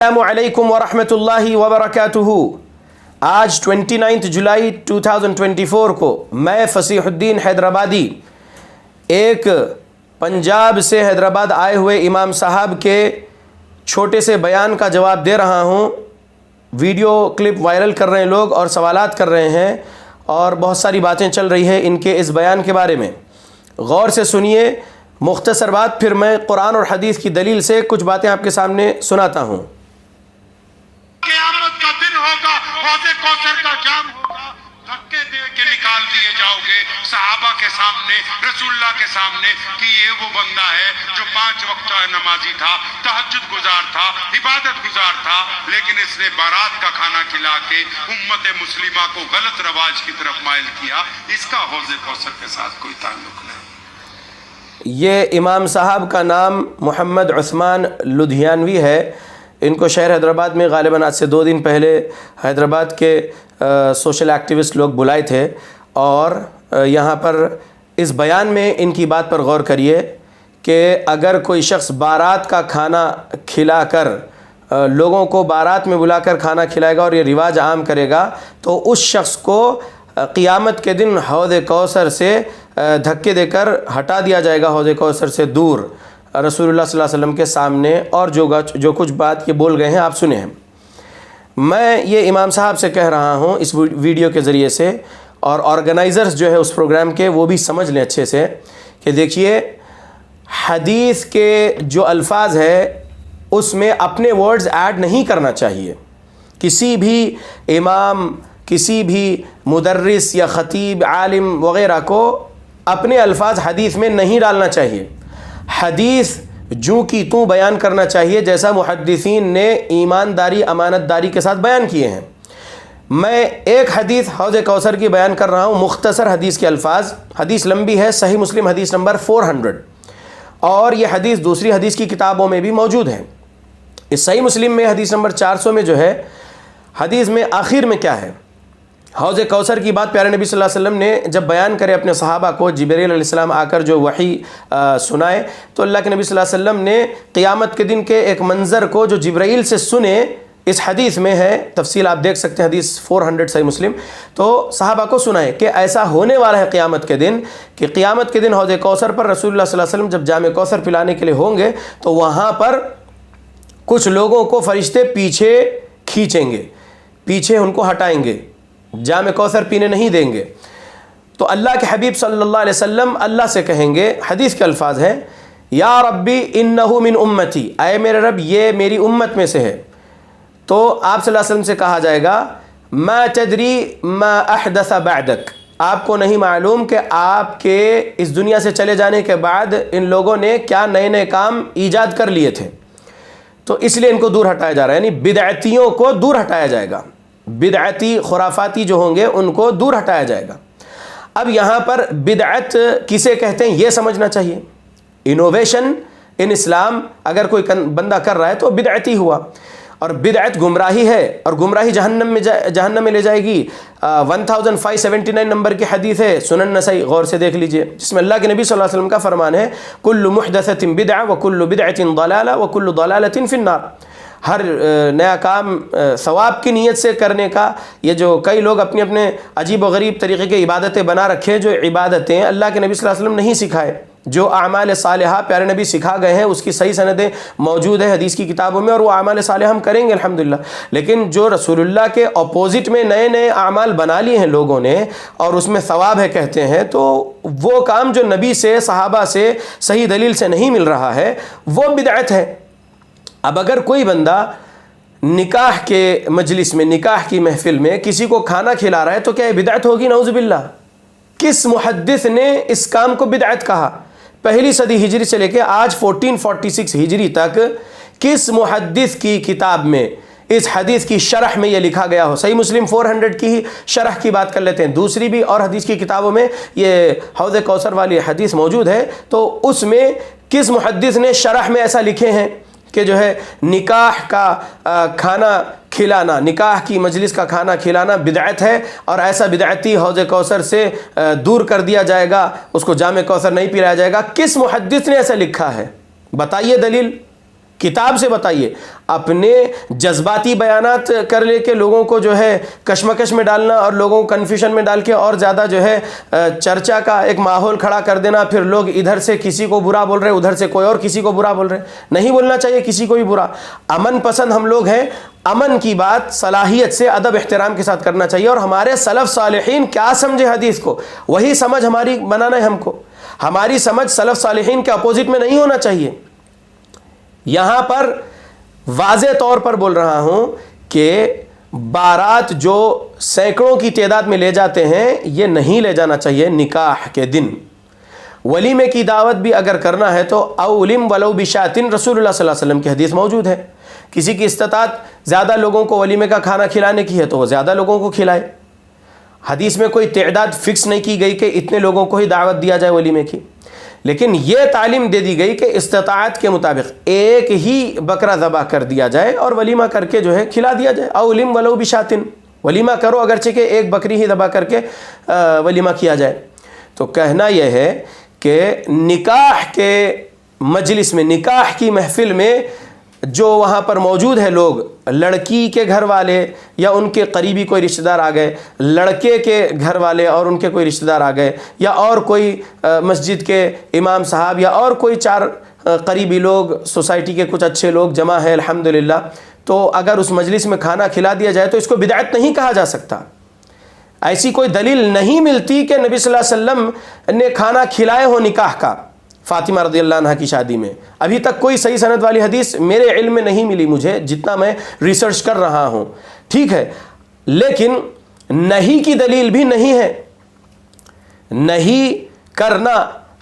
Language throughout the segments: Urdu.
السلام علیکم ورحمۃ اللہ وبرکاتہ۔ آج 29 جولائی 2024 کو میں فصیح الدین حیدرآبادی ایک پنجاب سے حیدرآباد آئے ہوئے امام صاحب کے چھوٹے سے بیان کا جواب دے رہا ہوں۔ ویڈیو کلپ وائرل کر رہے ہیں لوگ اور سوالات کر رہے ہیں اور بہت ساری باتیں چل رہی ہیں ان کے اس بیان کے بارے میں۔ غور سے سنیے، مختصر بات، پھر میں قرآن اور حدیث کی دلیل سے کچھ باتیں آپ کے سامنے سناتا ہوں۔ قیامت کا دن ہوگا، حوض کوثر کا جام ہوگا، دھکے دے کے نکال دیے جاؤ گے صحابہ کے سامنے، رسول اللہ کے سامنے، کہ یہ وہ بندہ ہے جو 5 وقت نمازی تھا، تہجد گزار تھا، عبادت گزار تھا، لیکن اس نے بارات کا کھانا کھلا کے امت مسلمہ کو غلط رواج کی طرف مائل کیا۔ اس کا حوض کوثر کے ساتھ کوئی تعلق نہیں۔ یہ امام صاحب کا نام محمد عثمان لدھیانوی ہے۔ ان کو شہر حیدرآباد میں غالباً آج سے 2 دن پہلے حیدرآباد کے سوشل ایکٹیوسٹ لوگ بلائے تھے، اور یہاں پر اس بیان میں ان کی بات پر غور کریے کہ اگر کوئی شخص بارات کا کھانا کھلا کر لوگوں کو بارات میں بلا کر کھانا کھلائے گا اور یہ رواج عام کرے گا تو اس شخص کو قیامت کے دن حوض کوثر سے دھکے دے کر ہٹا دیا جائے گا، حوض کوثر سے دور، رسول اللہ صلی اللہ علیہ وسلم کے سامنے۔ اور جو کچھ بات یہ بول گئے ہیں آپ سنیں۔ میں یہ امام صاحب سے کہہ رہا ہوں اس ویڈیو کے ذریعے سے، اور آرگنائزرز جو ہے اس پروگرام کے وہ بھی سمجھ لیں اچھے سے، کہ دیکھیے حدیث کے جو الفاظ ہے اس میں اپنے ورڈز ایڈ نہیں کرنا چاہیے۔ کسی بھی امام، کسی بھی مدرس یا خطیب، عالم وغیرہ کو اپنے الفاظ حدیث میں نہیں ڈالنا چاہیے۔ حدیث جو کی توں بیان کرنا چاہیے، جیسا محدثین نے ایمانداری، امانت داری کے ساتھ بیان کیے ہیں۔ میں ایک حدیث حوض کوثر کی بیان کر رہا ہوں، مختصر حدیث کے الفاظ۔ حدیث لمبی ہے، صحیح مسلم حدیث نمبر 400، اور یہ حدیث دوسری حدیث کی کتابوں میں بھی موجود ہے۔ اس صحیح مسلم میں حدیث نمبر 400 میں جو ہے، حدیث میں آخر میں کیا ہے؟ حوض کوثر کی بات پیارے نبی صلی اللہ علیہ وسلم نے جب بیان کرے اپنے صحابہ کو، جبریل علیہ السلام آ کر جو وحی سنائے، تو اللہ کے نبی صلی اللہ علیہ وسلم نے قیامت کے دن کے ایک منظر کو جو جبرائیل سے سنے، اس حدیث میں ہے، تفصیل آپ دیکھ سکتے ہیں، حدیث 400 صحیح مسلم، تو صحابہ کو سنائے کہ ایسا ہونے والا ہے قیامت کے دن، کہ قیامت کے دن حوض کوثر پر رسول اللہ صلی اللہ علیہ وسلم جب جام کوثر پلانے کے لیے ہوں گے تو وہاں پر کچھ لوگوں کو فرشتے پیچھے کھینچیں گے، پیچھے ان کو ہٹائیں گے، جام کوثر پینے نہیں دیں گے۔ تو اللہ کے حبیب صلی اللہ علیہ وسلم اللہ سے کہیں گے، حدیث کے الفاظ ہیں، یا ربی انہو من امتی، اے میرے رب یہ میری امت میں سے ہے۔ تو آپ صلی اللہ علیہ وسلم سے کہا جائے گا، ما تدری ما احدث بعدک، آپ کو نہیں معلوم کہ آپ کے اس دنیا سے چلے جانے کے بعد ان لوگوں نے کیا نئے نئے کام ایجاد کر لیے تھے، تو اس لیے ان کو دور ہٹایا جا رہا ہے، یعنی بدعتیوں کو دور ہٹایا جائے گا، بدعتی خرافاتی جو ہوں گے ان کو دور ہٹایا جائے گا۔ اب یہاں پر بدعت کسے کہتے ہیں یہ سمجھنا چاہیے۔ انوویشن ان اسلام اگر کوئی بندہ کر رہا ہے تو بدعتی ہوا، اور بدعت گمراہی ہے، اور گمراہی جہنم میں لے جائے گی۔ 1579 نمبر کی حدیث ہے، سنن نسائی، غور سے دیکھ لیجئے، جس میں اللہ کے نبی صلی اللہ علیہ وسلم کا فرمان ہے، کل محدثۃ بدعہ وکل بدعۃ ضلالہ وکل ضلالۃ فی النار۔ ہر نیا کام ثواب کی نیت سے کرنے کا، یہ جو کئی لوگ اپنے عجیب و غریب طریقے کی عبادتیں بنا رکھے، جو عبادتیں اللہ کے نبی صلی اللہ علیہ وسلم نہیں سکھائے، جو اعمال صالحہ پیارے نبی سکھا گئے ہیں، اس کی صحیح سندیں موجود ہے حدیث کی کتابوں میں، اور وہ اعمال صالحہ ہم کریں گے الحمدللہ۔ لیکن جو رسول اللہ کے اپوزٹ میں نئے نئے اعمال بنا لیے ہیں لوگوں نے، اور اس میں ثواب ہے کہتے ہیں، تو وہ کام جو نبی سے، صحابہ سے صحیح دلیل سے نہیں مل رہا ہے، وہ بدعت ہے۔ اب اگر کوئی بندہ نکاح کے مجلس میں، نکاح کی محفل میں کسی کو کھانا کھلا رہا ہے تو کیا یہ بدعت ہوگی؟ نعوذ باللہ۔ کس محدث نے اس کام کو بدعت کہا؟ پہلی صدی ہجری سے لے کے آج 1446 ہجری تک کس محدث کی کتاب میں اس حدیث کی شرح میں یہ لکھا گیا ہو؟ صحیح مسلم 400 کی ہی شرح کی بات کر لیتے ہیں، دوسری بھی اور حدیث کی کتابوں میں یہ حوض کوثر والی حدیث موجود ہے، تو اس میں کس محدث نے شرح میں ایسا لکھے ہیں کہ جو ہے نکاح کا کھانا کھلانا، نکاح کی مجلس کا کھانا کھلانا بدعت ہے، اور ایسا بدعتی حوض کوثر سے دور کر دیا جائے گا، اس کو جام کوثر نہیں پلایا جائے گا؟ کس محدث نے ایسا لکھا ہے؟ بتائیے دلیل، کتاب سے بتائیے. اپنے جذباتی بیانات کر لے کے لوگوں کو جو ہے کشمکش میں ڈالنا اور لوگوں کو کنفیوژن میں ڈال کے اور زیادہ جو ہے چرچا کا ایک ماحول کھڑا کر دینا, پھر لوگ ادھر سے کسی کو برا بول رہے, ادھر سے کوئی اور کسی کو برا بول رہے. نہیں بولنا چاہیے کسی کو بھی برا. امن پسند ہم لوگ ہیں, امن کی بات صلاحیت سے ادب احترام کے ساتھ کرنا چاہیے. اور ہمارے سلف صالحین کیا سمجھے حدیث کو, وہی سمجھ ہماری بنانا ہے ہم کو. ہماری سمجھ سلف صالحین کے اپوزٹ میں نہیں ہونا چاہیے. یہاں پر واضح طور پر بول رہا ہوں کہ بارات جو سینکڑوں کی تعداد میں لے جاتے ہیں, یہ نہیں لے جانا چاہیے نکاح کے دن. ولیمے کی دعوت بھی اگر کرنا ہے تو اولم ولو بشاتن, رسول اللہ صلی اللہ علیہ وسلم کی حدیث موجود ہے. کسی کی استطاعت زیادہ لوگوں کو ولیمے کا کھانا کھلانے کی ہے تو وہ زیادہ لوگوں کو کھلائے. حدیث میں کوئی تعداد فکس نہیں کی گئی کہ اتنے لوگوں کو ہی دعوت دیا جائے ولیمے کی, لیکن یہ تعلیم دے دی گئی کہ استطاعت کے مطابق ایک ہی بکرا ذبح کر دیا جائے اور ولیمہ کر کے جو ہے کھلا دیا جائے. اولم ولو بشاتن, ولیمہ کرو اگرچہ کہ ایک بکری ہی ذبح کر کے ولیمہ کیا جائے. تو کہنا یہ ہے کہ نکاح کے مجلس میں, نکاح کی محفل میں جو وہاں پر موجود ہے لوگ, لڑکی کے گھر والے یا ان کے قریبی کوئی رشتہ دار آ گئے, لڑکے کے گھر والے اور ان کے کوئی رشتہ دار آ گئے, یا اور کوئی مسجد کے امام صاحب یا اور کوئی 4 قریبی لوگ, سوسائٹی کے کچھ اچھے لوگ جمع ہے الحمدللہ, تو اگر اس مجلس میں کھانا کھلا دیا جائے تو اس کو بدعت نہیں کہا جا سکتا. ایسی کوئی دلیل نہیں ملتی کہ نبی صلی اللہ علیہ وسلم نے کھانا کھلائے ہو نکاح کا فاطمہ رضی اللہ عنہ کی شادی میں. ابھی تک کوئی صحیح سند والی حدیث میرے علم میں نہیں ملی مجھے, جتنا میں ریسرچ کر رہا ہوں. ٹھیک ہے, لیکن نہیں کی دلیل بھی نہیں ہے. نہیں کرنا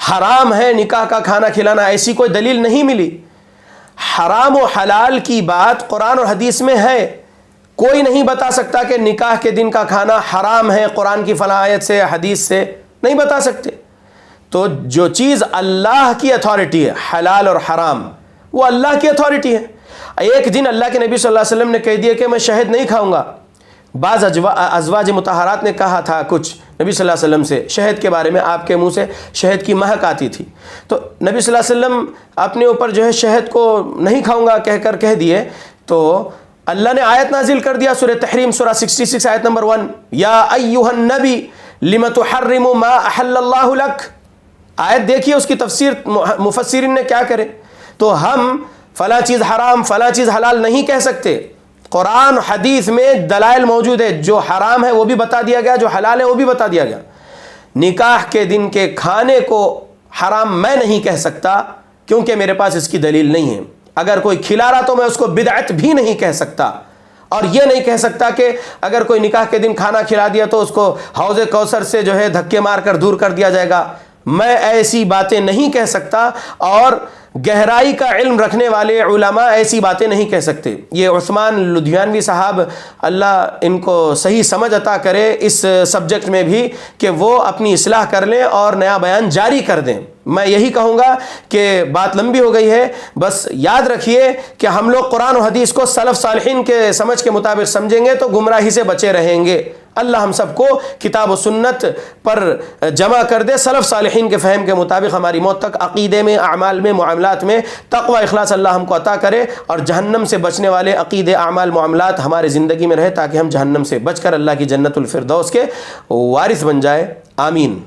حرام ہے نکاح کا کھانا کھلانا, ایسی کوئی دلیل نہیں ملی. حرام و حلال کی بات قرآن اور حدیث میں ہے. کوئی نہیں بتا سکتا کہ نکاح کے دن کا کھانا حرام ہے قرآن کی فلاں آیت سے حدیث سے, نہیں بتا سکتے. تو جو چیز اللہ کی اتھارٹی ہے, حلال اور حرام, وہ اللہ کی اتھارٹی ہے. ایک دن اللہ کے نبی صلی اللہ علیہ وسلم نے کہہ دیا کہ میں شہد نہیں کھاؤں گا. بعض ازواج مطہرات نے کہا تھا کچھ نبی صلی اللہ علیہ وسلم سے شہد کے بارے میں, آپ کے منہ سے شہد کی مہک آتی تھی, تو نبی صلی اللہ علیہ وسلم اپنے اوپر جو ہے شہد کو نہیں کھاؤں گا کہہ دیے. تو اللہ نے آیت نازل کر دیا, سورہ تحریم سورہ 66 آیت نمبر 1, یا ایھا النبی لم تحرم ما احل اللہ لک. آیت دیکھیے اس کی تفسیر مفسرین نے کیا کرے. تو ہم فلاں چیز حرام فلاں چیز حلال نہیں کہہ سکتے. قرآن حدیث میں دلائل موجود ہے, جو حرام ہے وہ بھی بتا دیا گیا, جو حلال ہے وہ بھی بتا دیا گیا. نکاح کے دن کے کھانے کو حرام میں نہیں کہہ سکتا کیونکہ میرے پاس اس کی دلیل نہیں ہے. اگر کوئی کھلا رہا تو میں اس کو بدعت بھی نہیں کہہ سکتا, اور یہ نہیں کہہ سکتا کہ اگر کوئی نکاح کے دن کھانا کھلا دیا تو اس کو حوض کوثر سے جو ہے دھکے مار کر دور کر دیا جائے گا. میں ایسی باتیں نہیں کہہ سکتا, اور گہرائی کا علم رکھنے والے علماء ایسی باتیں نہیں کہہ سکتے. یہ عثمان لدھیانوی صاحب, اللہ ان کو صحیح سمجھ عطا کرے اس سبجیکٹ میں بھی, کہ وہ اپنی اصلاح کر لیں اور نیا بیان جاری کر دیں. میں یہی کہوں گا کہ بات لمبی ہو گئی ہے, بس یاد رکھیے کہ ہم لوگ قرآن و حدیث کو سلف صالحین کے سمجھ کے مطابق سمجھیں گے تو گمراہی سے بچے رہیں گے. اللہ ہم سب کو کتاب و سنت پر جمع کر دے, سلف صالحین کے فہم کے مطابق ہماری موت تک عقیدے میں, اعمال میں, معاملات میں تقوی اخلاص اللہ ہم کو عطا کرے, اور جہنم سے بچنے والے عقیدے اعمال معاملات ہمارے زندگی میں رہے تاکہ ہم جہنم سے بچ کر اللہ کی جنت الفردوس کے وارث بن جائے. آمین.